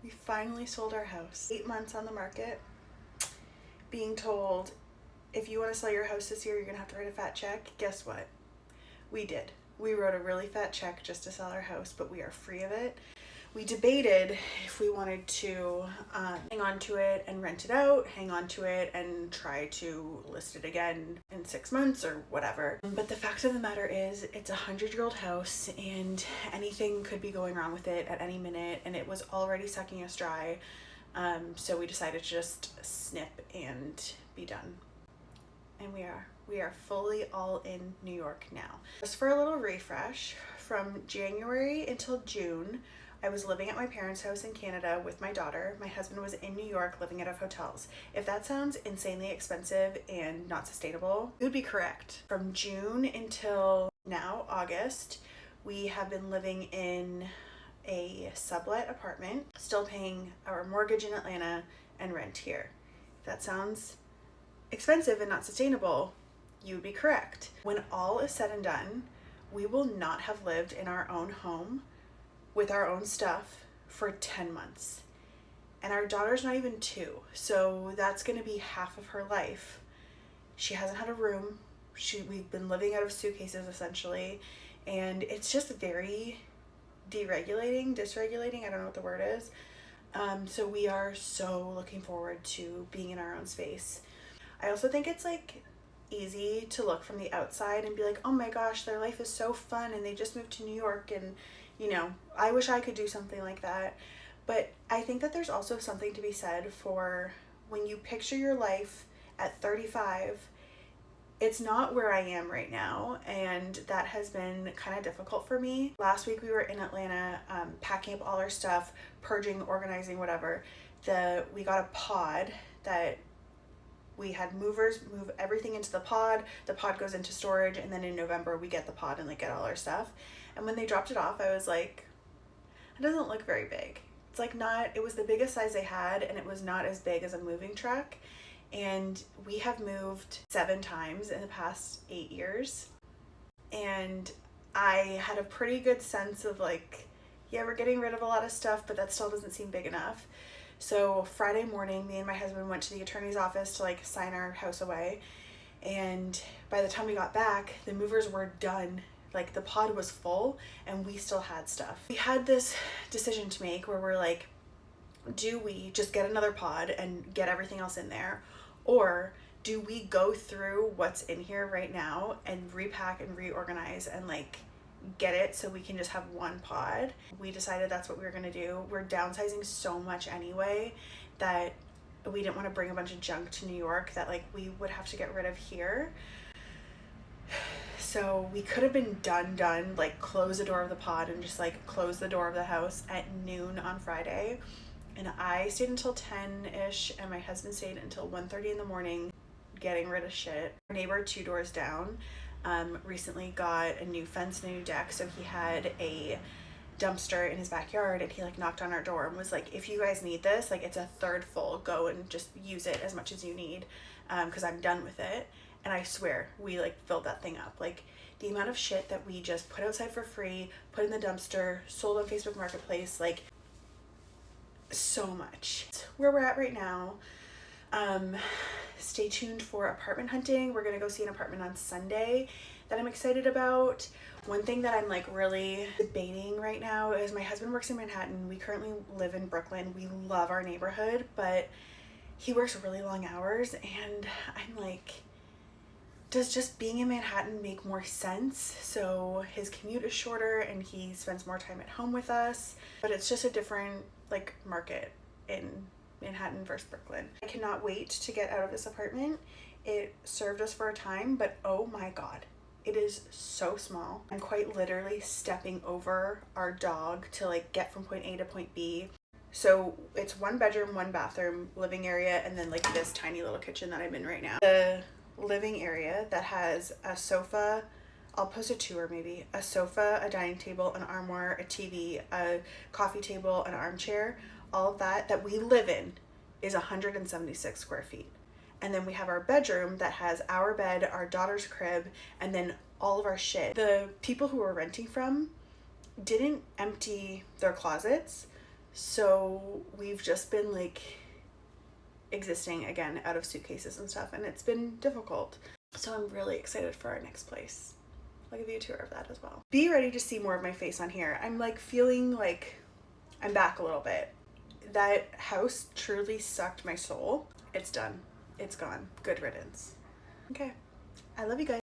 We finally sold our house. 8 months on the market, being told if you want to sell your house this year, you're gonna have to write a fat check. Guess what? We did. We wrote a really fat check just to sell our house, but we are free of it. We debated if we wanted to hang on to it and rent it out, hang on to it and try to list it again in 6 months or whatever. But the fact of the matter is, it's a 100-year-old house and anything could be going wrong with it at any minute, and it was already sucking us dry. So we decided to just snip and be done. And we are fully all in New York now. Just for a little refresh, from January until June, I was living at my parents' house in Canada with my daughter. My husband was in New York living out of hotels. If that sounds insanely expensive and not sustainable, you would be correct. From June until now, August, we have been living in a sublet apartment, still paying our mortgage in Atlanta and rent here. If that sounds expensive and not sustainable, you would be correct. When all is said and done, we will not have lived in our own home with our own stuff for 10 months. And our daughter's not even 2, so that's gonna be half of her life. She hasn't had a room. We've been living out of suitcases essentially, and it's just very dysregulating, I don't know what the word is. So we are so looking forward to being in our own space. I also think it's like easy to look from the outside and be like, oh my gosh, their life is so fun and they just moved to New York and I wish I could do something like that. But I think that there's also something to be said for when you picture your life at 35, it's not where I am right now, and that has been kind of difficult for me. Last week we were in Atlanta, packing up all our stuff, purging, organizing, whatever. We got a pod that we had movers move everything into the pod goes into storage, and then in November we get the pod and like get all our stuff. And when they dropped it off, I was like, it doesn't look very big. It's like it was the biggest size they had, and it was not as big as a moving truck. And we have moved 7 times in the past 8 years. And I had a pretty good sense of like, yeah, we're getting rid of a lot of stuff, but that still doesn't seem big enough. So Friday morning, me and my husband went to the attorney's office to like sign our house away. And by the time we got back, the movers were done. Like the pod was full and we still had stuff. We had this decision to make where we're like, do we just get another pod and get everything else in there? Or do we go through what's in here right now and repack and reorganize and like get it so we can just have one pod? We decided that's what we were gonna do. We're downsizing so much anyway that we didn't want to bring a bunch of junk to New York that like we would have to get rid of here. So we could have been done, like close the door of the pod and just like close the door of the house at noon on Friday. And I stayed until 10-ish, and my husband stayed until 1:30 in the morning getting rid of shit. Our neighbor 2 doors down recently got a new fence and a new deck, so he had a dumpster in his backyard, and he like knocked on our door and was like, if you guys need this, like it's a third full, go and just use it as much as you need, because I'm done with it. And I swear we like filled that thing up. Like the amount of shit that we just put outside for free, put in the dumpster, sold on Facebook Marketplace, like so much. Where we're at right now. Stay tuned for apartment hunting. We're gonna go see an apartment on Sunday that I'm excited about. One thing that I'm like really debating right now is my husband works in Manhattan. We currently live in Brooklyn. We love our neighborhood, but he works really long hours, and I'm like, does just being in Manhattan make more sense? So his commute is shorter and he spends more time at home with us, but it's just a different like market in Manhattan versus Brooklyn. I cannot wait to get out of this apartment. It served us for a time, but oh my God, it is so small. I'm quite literally stepping over our dog to like get from point A to point B. So it's 1 bedroom, 1 bathroom, living area, and then like this tiny little kitchen that I'm in right now. The living area that has a sofa, I'll post a tour maybe, a sofa, a dining table, an armoire, a TV, a coffee table, an armchair, all of that we live in is 176 square feet. And then we have our bedroom that has our bed, our daughter's crib, and then all of our shit. The people who we're renting from didn't empty their closets, So we've just been like existing again out of suitcases and stuff, and it's been difficult. So I'm really excited for our next place. I'll give you a tour of that as well. Be ready to see more of my face on here. I'm like feeling like I'm back a little bit. That house truly sucked my soul. It's done. It's gone. Good riddance. Okay. I love you guys.